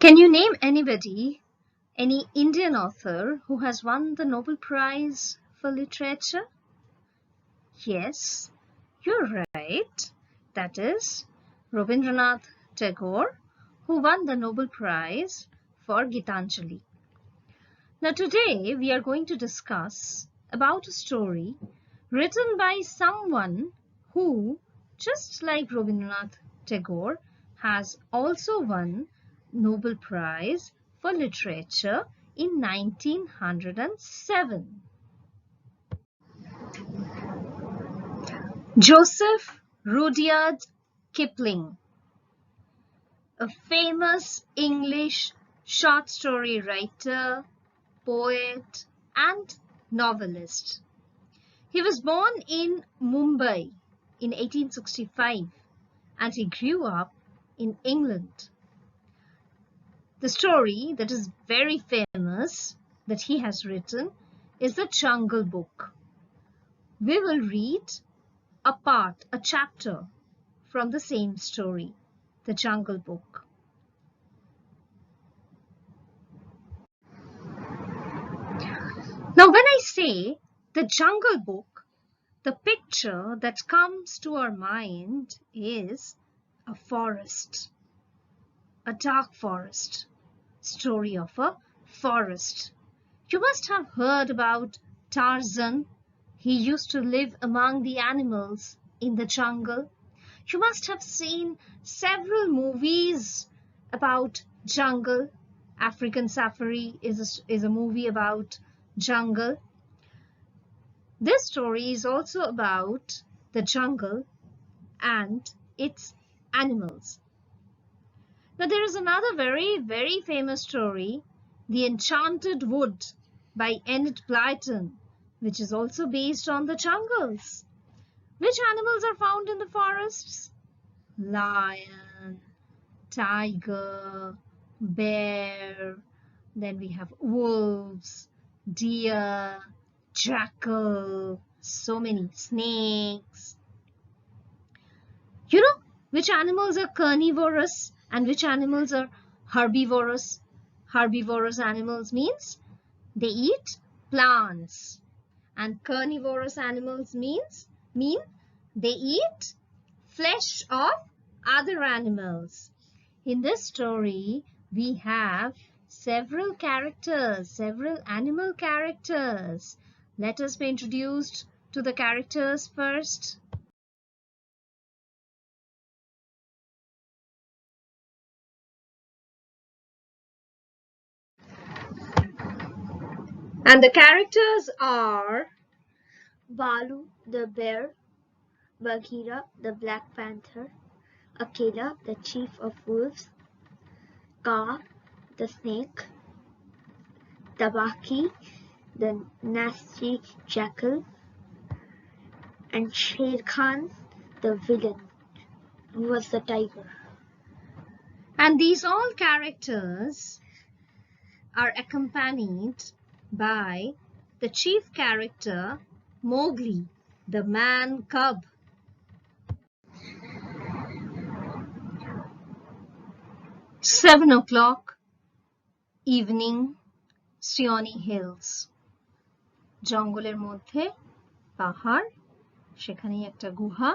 Can you name anybody, any Indian author who has won the Nobel Prize for Literature? Yes, you're right. That is Rabindranath Tagore, who won the Nobel Prize for Gitanjali. Now today we are going to discuss about a story written by someone who, just like Rabindranath Tagore, has also won Nobel Prize for Literature in 1907. Joseph Rudyard Kipling, a famous English short story writer, poet, and novelist. He was born in Mumbai in 1865 and he grew up in England. The story that is very famous that he has written is the Jungle Book. We will read a chapter from the same story, the Jungle Book. Now, when I say the Jungle Book, the picture that comes to our mind is a forest, a dark forest, story of a forest. You must have heard about Tarzan. He used to live among the animals in the jungle. You must have seen several movies about jungle. African Safari is a movie about jungle. This story is also about the jungle and its animals. Now there is another very, very famous story, The Enchanted Wood by Enid Blyton, which is also based on the jungles. Which animals are found in the forests? Lion, tiger, bear, then we have wolves, deer, jackal, so many snakes. You know which animals are carnivorous and which animals are herbivorous? Herbivorous animals means they eat plants, and carnivorous animals mean they eat flesh of other animals. In this story, we have several characters, several animal characters. Let us be introduced to the characters first. And the characters are Balu the bear, Bagheera the black panther, Akela the chief of wolves, Kaa the snake, Tabaki the nasty jackal, and Sher Khan the villain, who was the tiger. And these all characters are accompanied by the chief character Mowgli, the man cub. Seven o'clock, evening, Sioni Hills. জঙ্গলের মধ্যে পাহাড়, সেখানেই একটা গুহা,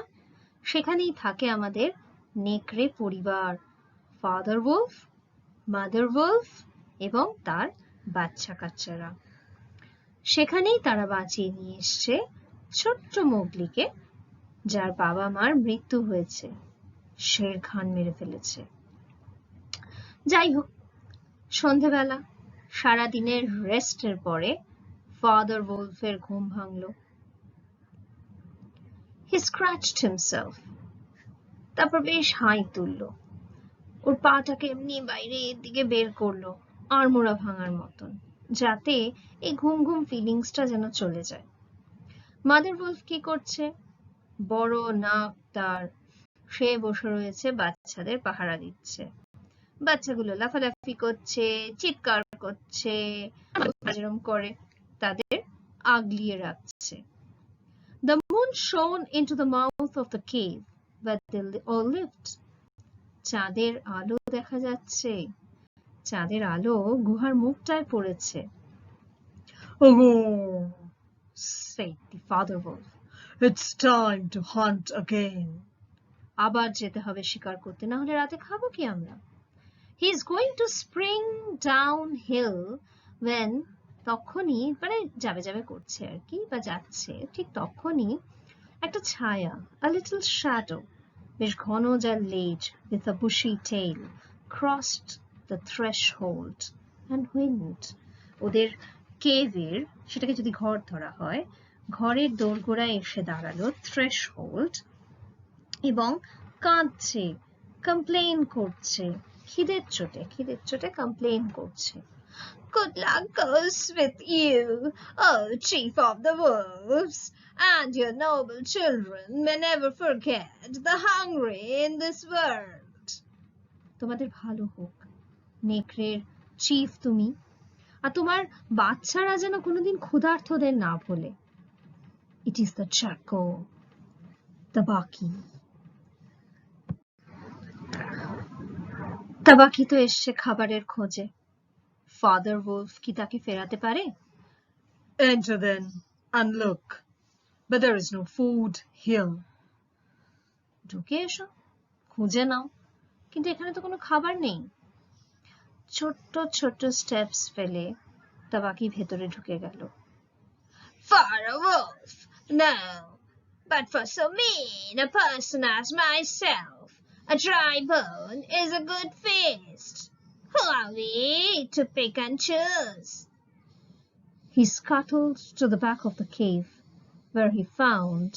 সেখানেই থাকে আমাদের নেকড়ে পরিবার, ফাদার wolf, মাদার wolf এবং তার বাচ্চা কাচ্চারা। সেখানেই তারা বাঁচিয়ে নিয়ে এসছে ছোট্ট মোগলিকে, যার বাবা মার মৃত্যু হয়েছে, শের খান মেরে ফেলেছে। যাই হোক, সন্ধেবেলা সারাদিনের রেস্টের পরে ফাদার wolfের ঘুম ভাঙল। He scratched himself. তারপর বেশ হাই তুলল, ওর পাটাকে এমনি বাইরের দিকে বের করলো আড়মোড়া ভাঙার মতন, যাতে এই ঘুম ঘুম ফিলিংসটা যেন চলে যায়। মাদার wolf কি করছে? বড় নাক তার, সে বসে রয়েছে বাচ্চাদের পাহারা দিচ্ছে। বাচ্চাগুলো লাফালাফি করছে, চিৎকার করছে, যেরকম করে তাদের আগলিয়ে রাখছে। The moon shone into the mouth of the cave where they all lived. চাঁদের আলো দেখা যাচ্ছে, চাঁদের আলো গুহার মুখটায় পড়েছে। "Oh," said the father wolf, "it's time to hunt again." আবার যেতে হবে শিকার করতে, না হলে রাতে খাবো কি আমরা? He is going to spring downhill when, তখনই মানে যাবে যাবে করছে আর কি, বা যাচ্ছে, ঠিক তখনই একটা ছায়া, a little shadow, বেশ ঘন যার লেজ, with a bushy tail, crossed the threshold and went. ওদের কেভের, সেটাকে যদি ঘর ধরা হয়, ঘরের দোরগোড়ায় এসে দাঁড়ালো, threshold, এবং কাঁদছে, কমপ্লেইন করছে, খিদের চোটে কমপ্লেইন করছে। Good luck goes with you, oh chief of the wolves, and your noble children may never forget the hungry in this world. তোমাদের ভালো হোক, নেকড়ের চিফ তুমি, আর তোমার বাচ্চারা যেন কোনোদিন ক্ষুধার্তদের না ভোলে। It is the charcoal, তাবাকি। তাবাকি তো এসছে খাবারের খোঁজে। ফাদার wolf কি তাকে ফেরাতে পারে? Enter then and look, but there is no food here. ঢুকে এসো, খুঁজে নাও, কিন্তু এখানে তো কোনো খাবার নেই। ছোট্ট ছোট্ট স্টেপস ফেলে তাবাকি ভেতরে ঢুকে গেল। For a wolf, no, but for so mean a person as myself, a dry bone is a good feast. Who are we to pick and choose? He scuttled to the back of the cave, where he found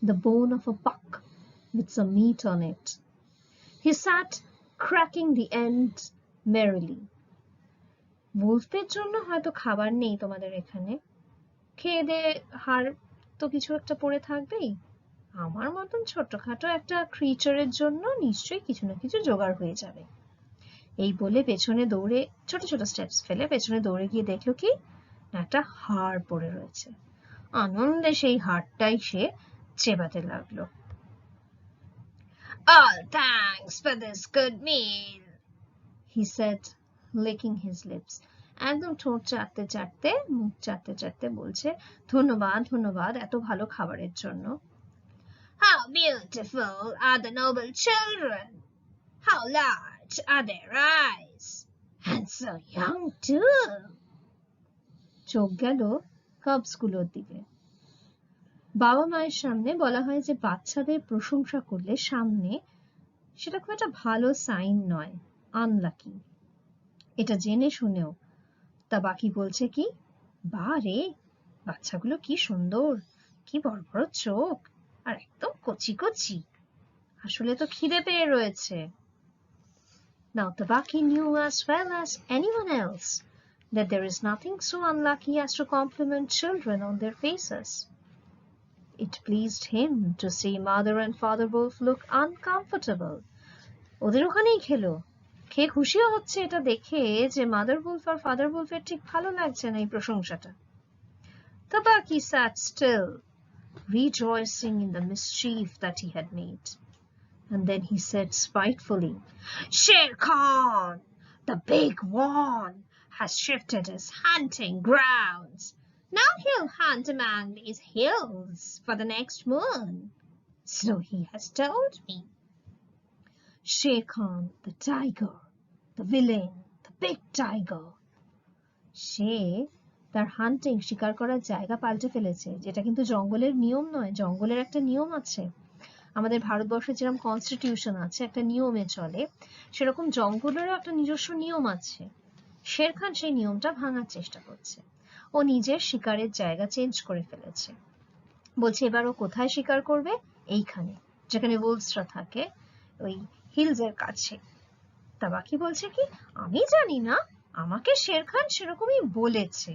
the bone of a buck with some meat on it. He sat cracking the end merrily. wolfদের জন্য হয়তো খাবার নেই তোমাদের এখানে, খেয়ে দিয়ে হাড় তো কিছু একটা পড়ে থাকবেই, আমার মতন ছোটখাটো একটা ক্রিচারের জন্য নিশ্চয়ই কিছু না কিছু জোগাড় হয়ে যাবে। এই বলে পেছনে দৌড়ে, ছোট ছোট স্টেপস ফেলে পেছনে দৌড়ে গিয়ে দেখলো কি একটা হাড় পড়ে রয়েছে। আনন্দে সেই হাড়টাই সে চেবাতে লাগলো। All thanks for this good meal, he said, licking his lips. একদম ঠোঁট চাটতে চাটতে, মুখ চাটতে চাটতে বলছে, ধন্যবাদ ধন্যবাদ এত ভালো খাবারের জন্য। How beautiful are the noble children! How large are their eyes! And so young too! চোখ গেল কাবসগুলোর দিকে। বাবা মায়ের সামনে বলা হয় যে বাচ্চাদের প্রশংসা করলে সামনে, সেটা খুব একটা ভালো সাইন নয়, আনলাকি। এটা জেনে শুনেও তাবাকি বলছে কি, বারে বাচ্চাগুলো কি সুন্দর, কি বড় বড় চোখ, আর একদম কচি কচি, আসলে তো খিদে পেয়ে রয়েছে। Now Tabaki knew as well as anyone else that there is nothing so unlucky as to compliment children on their faces. It pleased him to see Mother and Father Wolf look uncomfortable. ওদের ওখানেই খেলো, খেয়ে খুশিও হচ্ছে এটা দেখে যে mother wolf আর father wolfের ঠিক ভালো লাগছে না এই প্রশংসাটা। Tabaki sat still, rejoicing in the mischief that he had made. And then he said spitefully, Shere Khan, the big one, has shifted his hunting grounds. Now he'll hunt among these hills for the next moon. So he has told me. Shere Khan, the tiger, the villain, the big tiger. সে তার হান্টিং, শিকার করার জায়গা পাল্টে ফেলেছে, যেটা কিন্তু জঙ্গলের নিয়ম নয়। জঙ্গলের একটা নিয়ম আছে, আমাদের ভারতবর্ষে যেরকম কনস্টিটিউশন আছে, একটা নিয়মে চলে, সেরকম জঙ্গলেরও একটা নিজস্ব নিয়ম আছে। শের খান সেই নিয়মটা ভাঙার চেষ্টা করছে, ও নিজের শিকারের জায়গা চেঞ্জ করে ফেলেছে। বলছে এবার ও কোথায় শিকার করবে, এইখানে যেখানে wolvesরা থাকে, ওই হিলসের কাছে। তাবাকি বলছে কি, আমি জানি না, আমাকে শের খান সেরকমই বলেছে।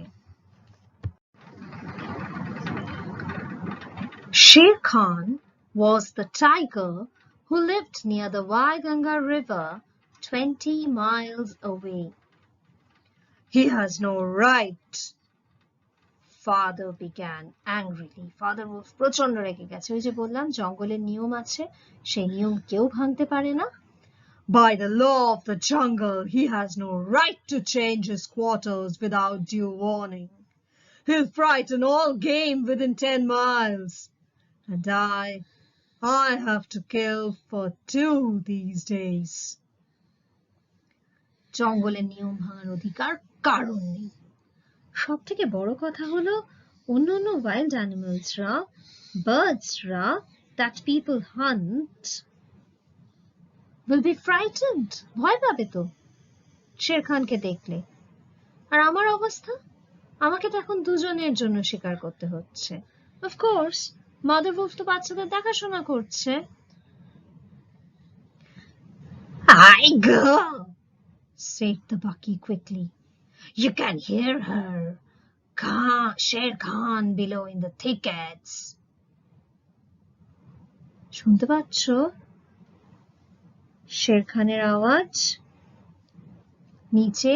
Shere Khan was the tiger who lived near the Waiganga River 20 miles away. He has no right, Father began angrily. Father wolf প্রচন্ড রেগে গেছে। ওই যে বললাম জঙ্গলের নিয়ম আছে, সেই নিয়ম কেউ ভাঙতে পারে না। By the law of the jungle, he has no right to change his quarters without due warning. He'll frighten all game within 10 miles. And I have to kill for 2 these days. জঙ্গলে নিয়ম ভাঙার অধিকার কারণ নেই। সব থেকে বড় কথা হলো অন্যান্য wild animalsরা, birdsরা that people hunt will be frightened. ভয় পাবে তো শের খানকে দেখলে। আর আমার অবস্থা, আমাকে তো এখন দুজনের জন্য শিকার করতে হচ্ছে। Of course, mother wolf তো বাচ্চাদের দেখাশোনা করছে। Hi girl, said the bucky quickly. You can hear her. Sher Khan below in the thickets. শুনতে পাচ্ছ শের খানের আওয়াজ নিচে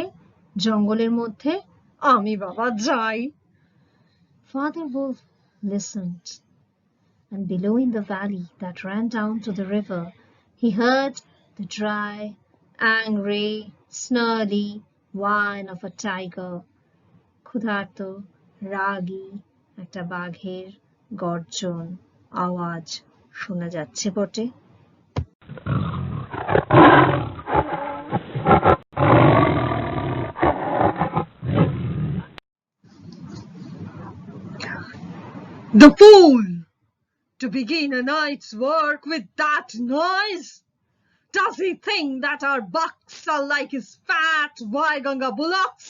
জঙ্গলের মধ্যে? আমি বাবা যাই। Father Wolf listened, and below in the valley that ran down to the river, he heard the dry, angry, snarly whine of a tiger. ক্ষুধার্ত, রাগী একটা বাঘের গর্জন আওয়াজ শোনা যাচ্ছে বটে। The fool! To begin a night's work with that noise? Does he think that our bucks are like his fat Waiganga bullocks?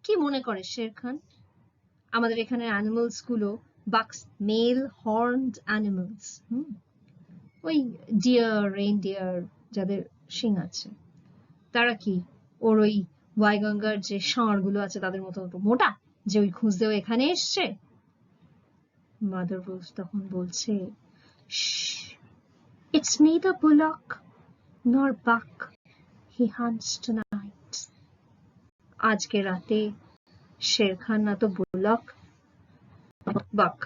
কি মনে করে শের খান আমাদের এখানে অ্যানিমালস গুলো বাক্স মেল হর্নড অ্যানিমালস, ওই ডিয়ার, রেইনডিয়ার যাদের শিং আছে, তারা কি ওর ওই ওয়াইগাঙ্গার যে ষাঁড়গুলো আছে তাদের মতো মোটা, যে ওই খুঁজতেও এখানে এসছে? মাদার wolf তখন বলছে, It's neither bullock nor buck he hunts tonight. আজকে রাতে শের খান না তো বুলক, বাক,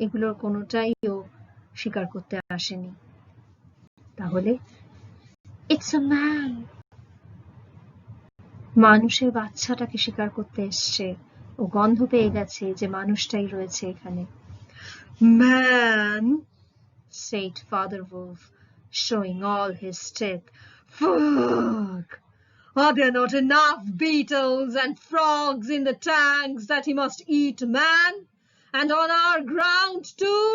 এগুলোর কোনোটাই ও শিকার করতে আসেনি। তাহলে It's a man. মানুষের বাচ্চাটাকে শিকার করতে এসছে। ও গন্ধ পেয়ে গেছে যে মানুষটাই রয়েছে এখানে। Man, said Father Wolf, showing all his teeth. Fuck! Are there not enough beetles and frogs in the tanks that he must eat man? And on our ground too?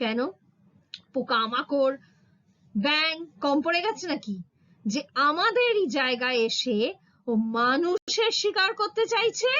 কেন পোকামাকড় ব্যাং কম পড়ে গেছে নাকি যে আমাদেরই জায়গায় এসে ও মানুষের শিকার করতে চাইছে?